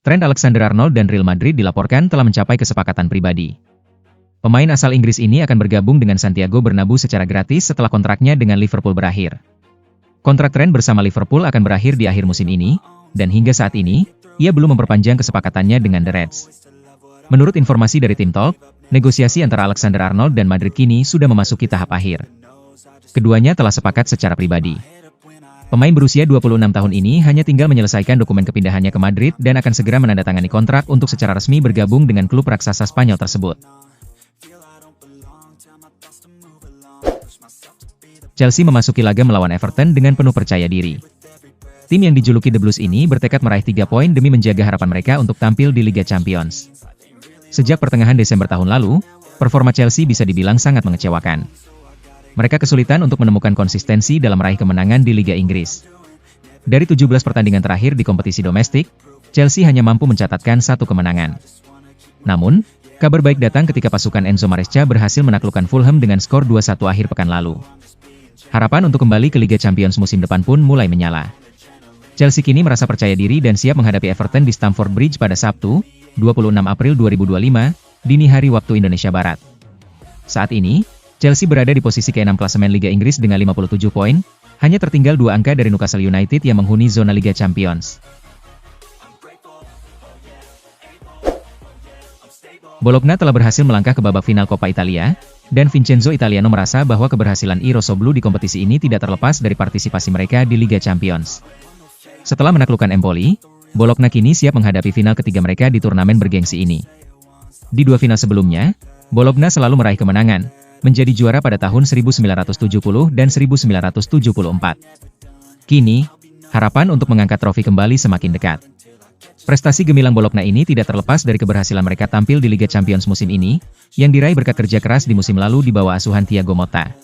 Trent Alexander-Arnold dan Real Madrid dilaporkan telah mencapai kesepakatan pribadi. Pemain asal Inggris ini akan bergabung dengan Santiago Bernabeu secara gratis setelah kontraknya dengan Liverpool berakhir. Kontrak Trent bersama Liverpool akan berakhir di akhir musim ini, dan hingga saat ini, ia belum memperpanjang kesepakatannya dengan The Reds. Menurut informasi dari Tim Talk, negosiasi antara Alexander-Arnold dan Madrid kini sudah memasuki tahap akhir. Keduanya telah sepakat secara pribadi. Pemain berusia 26 tahun ini hanya tinggal menyelesaikan dokumen kepindahannya ke Madrid dan akan segera menandatangani kontrak untuk secara resmi bergabung dengan klub raksasa Spanyol tersebut. Chelsea memasuki laga melawan Everton dengan penuh percaya diri. Tim yang dijuluki The Blues ini bertekad meraih 3 poin demi menjaga harapan mereka untuk tampil di Liga Champions. Sejak pertengahan Desember tahun lalu, performa Chelsea bisa dibilang sangat mengecewakan. Mereka kesulitan untuk menemukan konsistensi dalam meraih kemenangan di Liga Inggris. Dari 17 pertandingan terakhir di kompetisi domestik, Chelsea hanya mampu mencatatkan 1 kemenangan. Namun, kabar baik datang ketika pasukan Enzo Maresca berhasil menaklukkan Fulham dengan skor 2-1 akhir pekan lalu. Harapan untuk kembali ke Liga Champions musim depan pun mulai menyala. Chelsea kini merasa percaya diri dan siap menghadapi Everton di Stamford Bridge pada Sabtu, 26 April 2025, dini hari waktu Indonesia Barat. Saat ini, Chelsea berada di posisi ke-6 klasemen Liga Inggris dengan 57 poin, hanya tertinggal 2 angka dari Newcastle United yang menghuni zona Liga Champions. Bologna telah berhasil melangkah ke babak final Coppa Italia, dan Vincenzo Italiano merasa bahwa keberhasilan I Rossoblu di kompetisi ini tidak terlepas dari partisipasi mereka di Liga Champions. Setelah menaklukkan Empoli, Bologna kini siap menghadapi final ketiga mereka di turnamen bergengsi ini. Di 2 final sebelumnya, Bologna selalu meraih kemenangan, menjadi juara pada tahun 1970 dan 1974. Kini, harapan untuk mengangkat trofi kembali semakin dekat. Prestasi gemilang Bologna ini tidak terlepas dari keberhasilan mereka tampil di Liga Champions musim ini, yang diraih berkat kerja keras di musim lalu di bawah asuhan Thiago Motta.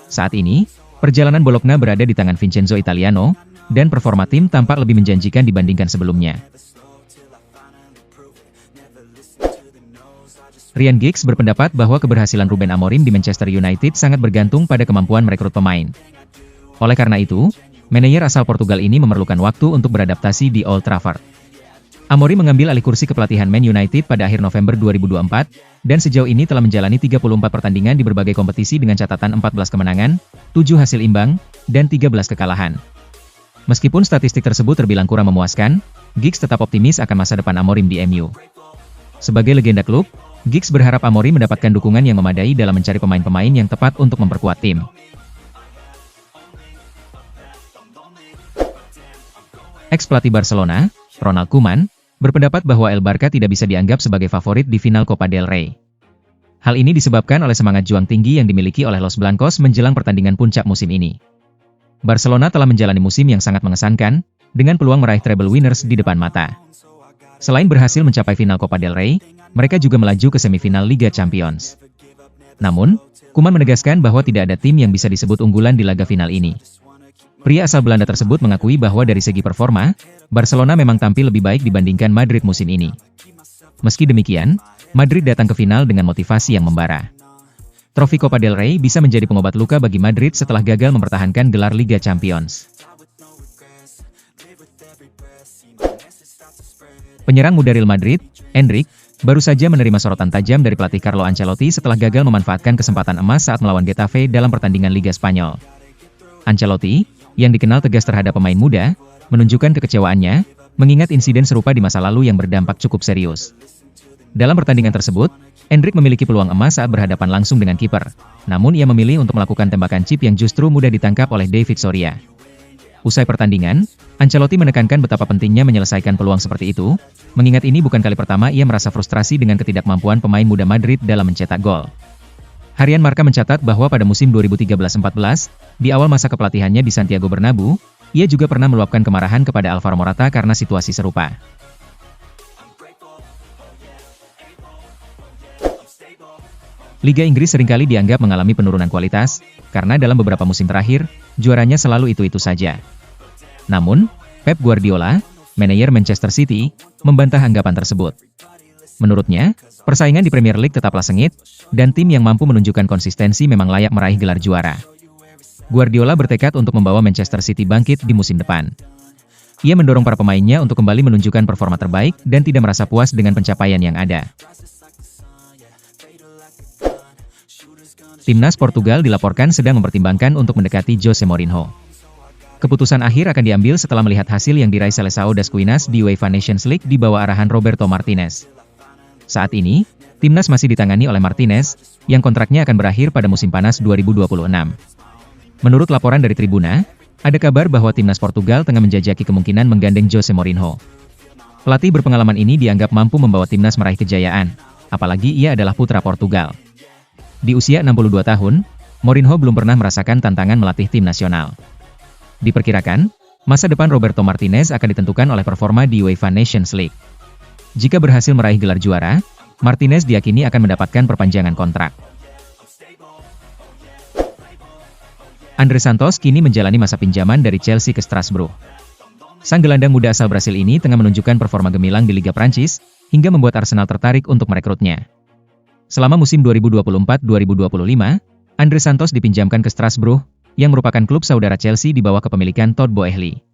Saat ini, perjalanan Bologna berada di tangan Vincenzo Italiano, dan performa tim tampak lebih menjanjikan dibandingkan sebelumnya. Ryan Giggs berpendapat bahwa keberhasilan Ruben Amorim di Manchester United sangat bergantung pada kemampuan merekrut pemain. Oleh karena itu, manajer asal Portugal ini memerlukan waktu untuk beradaptasi di Old Trafford. Amorim mengambil alih kursi kepelatihan Man United pada akhir November 2024, dan sejauh ini telah menjalani 34 pertandingan di berbagai kompetisi dengan catatan 14 kemenangan, 7 hasil imbang, dan 13 kekalahan. Meskipun statistik tersebut terbilang kurang memuaskan, Giggs tetap optimis akan masa depan Amorim di MU. Sebagai legenda klub, Giggs berharap Amorim mendapatkan dukungan yang memadai dalam mencari pemain-pemain yang tepat untuk memperkuat tim. Ex-pelatih Barcelona, Ronald Koeman, berpendapat bahwa El Barca tidak bisa dianggap sebagai favorit di final Copa del Rey. Hal ini disebabkan oleh semangat juang tinggi yang dimiliki oleh Los Blancos menjelang pertandingan puncak musim ini. Barcelona telah menjalani musim yang sangat mengesankan, dengan peluang meraih treble winners di depan mata. Selain berhasil mencapai final Copa del Rey, mereka juga melaju ke semifinal Liga Champions. Namun, Koeman menegaskan bahwa tidak ada tim yang bisa disebut unggulan di laga final ini. Pria asal Belanda tersebut mengakui bahwa dari segi performa, Barcelona memang tampil lebih baik dibandingkan Madrid musim ini. Meski demikian, Madrid datang ke final dengan motivasi yang membara. Trofi Copa del Rey bisa menjadi pengobat luka bagi Madrid setelah gagal mempertahankan gelar Liga Champions. Penyerang muda Real Madrid, Endrick, baru saja menerima sorotan tajam dari pelatih Carlo Ancelotti setelah gagal memanfaatkan kesempatan emas saat melawan Getafe dalam pertandingan Liga Spanyol. Ancelotti, yang dikenal tegas terhadap pemain muda, menunjukkan kekecewaannya, mengingat insiden serupa di masa lalu yang berdampak cukup serius. Dalam pertandingan tersebut, Endrick memiliki peluang emas saat berhadapan langsung dengan kiper, namun ia memilih untuk melakukan tembakan chip yang justru mudah ditangkap oleh David Soria. Usai pertandingan, Ancelotti menekankan betapa pentingnya menyelesaikan peluang seperti itu, mengingat ini bukan kali pertama ia merasa frustrasi dengan ketidakmampuan pemain muda Madrid dalam mencetak gol. Harian Marca mencatat bahwa pada musim 2013-14, di awal masa kepelatihannya di Santiago Bernabeu, ia juga pernah meluapkan kemarahan kepada Alvaro Morata karena situasi serupa. Liga Inggris seringkali dianggap mengalami penurunan kualitas, karena dalam beberapa musim terakhir, juaranya selalu itu-itu saja. Namun, Pep Guardiola, manajer Manchester City, membantah anggapan tersebut. Menurutnya, persaingan di Premier League tetaplah sengit, dan tim yang mampu menunjukkan konsistensi memang layak meraih gelar juara. Guardiola bertekad untuk membawa Manchester City bangkit di musim depan. Ia mendorong para pemainnya untuk kembali menunjukkan performa terbaik dan tidak merasa puas dengan pencapaian yang ada. Timnas Portugal dilaporkan sedang mempertimbangkan untuk mendekati Jose Mourinho. Keputusan akhir akan diambil setelah melihat hasil yang diraih Seleção das Quinas di UEFA Nations League di bawah arahan Roberto Martinez. Saat ini, timnas masih ditangani oleh Martinez, yang kontraknya akan berakhir pada musim panas 2026. Menurut laporan dari Tribuna, ada kabar bahwa timnas Portugal tengah menjajaki kemungkinan menggandeng Jose Mourinho. Pelatih berpengalaman ini dianggap mampu membawa timnas meraih kejayaan, apalagi ia adalah putra Portugal. Di usia 62 tahun, Mourinho belum pernah merasakan tantangan melatih tim nasional. Diperkirakan, masa depan Roberto Martinez akan ditentukan oleh performa di UEFA Nations League. Jika berhasil meraih gelar juara, Martinez diyakini akan mendapatkan perpanjangan kontrak. Andre Santos kini menjalani masa pinjaman dari Chelsea ke Strasbourg. Sang gelandang muda asal Brasil ini tengah menunjukkan performa gemilang di Liga Prancis, hingga membuat Arsenal tertarik untuk merekrutnya. Selama musim 2024-2025, Andre Santos dipinjamkan ke Strasbourg, yang merupakan klub saudara Chelsea di bawah kepemilikan Todd Boehly.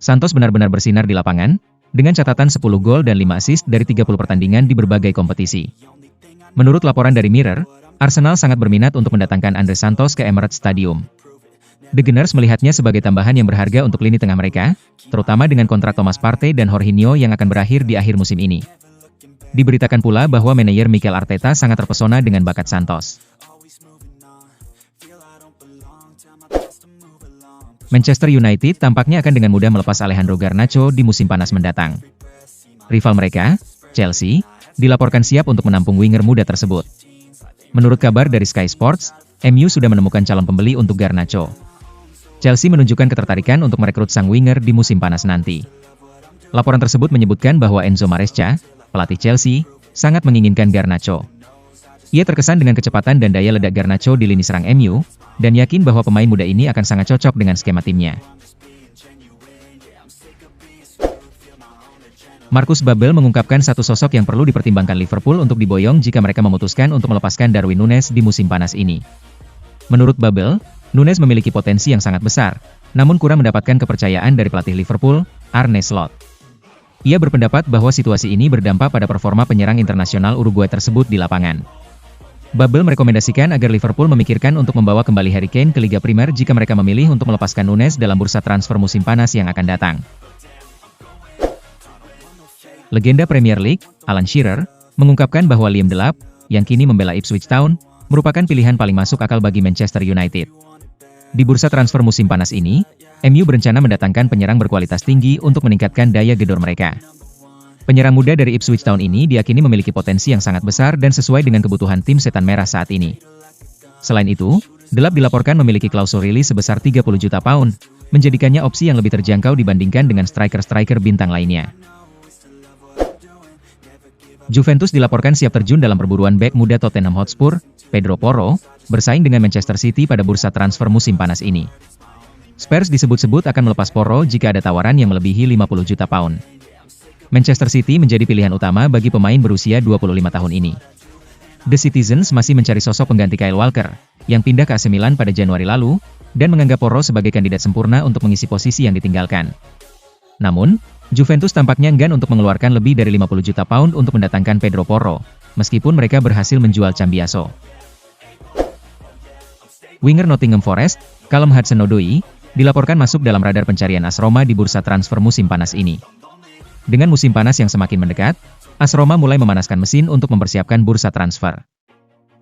Santos benar-benar bersinar di lapangan, dengan catatan 10 gol dan 5 assist dari 30 pertandingan di berbagai kompetisi. Menurut laporan dari Mirror, Arsenal sangat berminat untuk mendatangkan Andre Santos ke Emirates Stadium. The Gunners melihatnya sebagai tambahan yang berharga untuk lini tengah mereka, terutama dengan kontrak Thomas Partey dan Jorginho yang akan berakhir di akhir musim ini. Diberitakan pula bahwa manajer Mikel Arteta sangat terpesona dengan bakat Santos. Manchester United tampaknya akan dengan mudah melepas Alejandro Garnacho di musim panas mendatang. Rival mereka, Chelsea, dilaporkan siap untuk menampung winger muda tersebut. Menurut kabar dari Sky Sports, MU sudah menemukan calon pembeli untuk Garnacho. Chelsea menunjukkan ketertarikan untuk merekrut sang winger di musim panas nanti. Laporan tersebut menyebutkan bahwa Enzo Maresca, pelatih Chelsea, sangat menginginkan Garnacho. Ia terkesan dengan kecepatan dan daya ledak Garnacho di lini serang MU, dan yakin bahwa pemain muda ini akan sangat cocok dengan skema timnya. Marcus Babel mengungkapkan satu sosok yang perlu dipertimbangkan Liverpool untuk diboyong jika mereka memutuskan untuk melepaskan Darwin Núñez di musim panas ini. Menurut Babel, Núñez memiliki potensi yang sangat besar, namun kurang mendapatkan kepercayaan dari pelatih Liverpool, Arne Slot. Ia berpendapat bahwa situasi ini berdampak pada performa penyerang internasional Uruguay tersebut di lapangan. Babel merekomendasikan agar Liverpool memikirkan untuk membawa kembali Harry Kane ke Liga Primer jika mereka memilih untuk melepaskan Núñez dalam bursa transfer musim panas yang akan datang. Legenda Premier League, Alan Shearer, mengungkapkan bahwa Liam Delap, yang kini membela Ipswich Town, merupakan pilihan paling masuk akal bagi Manchester United. Di bursa transfer musim panas ini, MU berencana mendatangkan penyerang berkualitas tinggi untuk meningkatkan daya gedor mereka. Penyerang muda dari Ipswich Town ini diyakini memiliki potensi yang sangat besar dan sesuai dengan kebutuhan tim setan merah saat ini. Selain itu, Delap dilaporkan memiliki klausul rilis sebesar 30 juta pound, menjadikannya opsi yang lebih terjangkau dibandingkan dengan striker-striker bintang lainnya. Juventus dilaporkan siap terjun dalam perburuan bek muda Tottenham Hotspur, Pedro Porro, bersaing dengan Manchester City pada bursa transfer musim panas ini. Spurs disebut-sebut akan melepas Porro jika ada tawaran yang melebihi 50 juta pound. Manchester City menjadi pilihan utama bagi pemain berusia 25 tahun ini. The Citizens masih mencari sosok pengganti Kyle Walker, yang pindah ke AC Milan pada Januari lalu, dan menganggap Porro sebagai kandidat sempurna untuk mengisi posisi yang ditinggalkan. Namun, Juventus tampaknya enggan untuk mengeluarkan lebih dari 50 juta pound untuk mendatangkan Pedro Porro, meskipun mereka berhasil menjual Cambiaso. Winger Nottingham Forest, Callum Hudson-Odoi, dilaporkan masuk dalam radar pencarian AS Roma di bursa transfer musim panas ini. Dengan musim panas yang semakin mendekat, AS Roma mulai memanaskan mesin untuk mempersiapkan bursa transfer.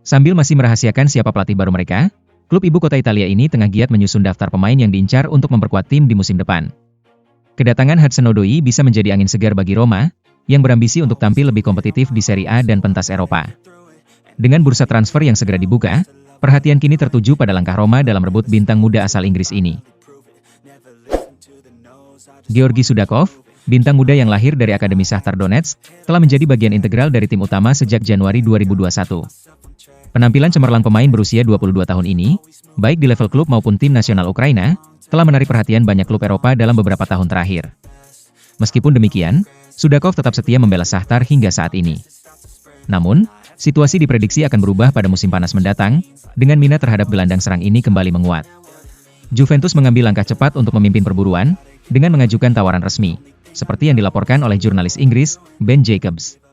Sambil masih merahasiakan siapa pelatih baru mereka, klub ibu kota Italia ini tengah giat menyusun daftar pemain yang diincar untuk memperkuat tim di musim depan. Kedatangan Hudson-Odoi bisa menjadi angin segar bagi Roma, yang berambisi untuk tampil lebih kompetitif di Serie A dan pentas Eropa. Dengan bursa transfer yang segera dibuka, perhatian kini tertuju pada langkah Roma dalam rebut bintang muda asal Inggris ini. Georgi Sudakov, bintang muda yang lahir dari Akademi Shakhtar Donetsk, telah menjadi bagian integral dari tim utama sejak Januari 2021. Penampilan cemerlang pemain berusia 22 tahun ini, baik di level klub maupun tim nasional Ukraina, telah menarik perhatian banyak klub Eropa dalam beberapa tahun terakhir. Meskipun demikian, Sudakov tetap setia membela Shakhtar hingga saat ini. Namun, situasi diprediksi akan berubah pada musim panas mendatang, dengan minat terhadap gelandang serang ini kembali menguat. Juventus mengambil langkah cepat untuk memimpin perburuan, dengan mengajukan tawaran resmi, seperti yang dilaporkan oleh jurnalis Inggris, Ben Jacobs.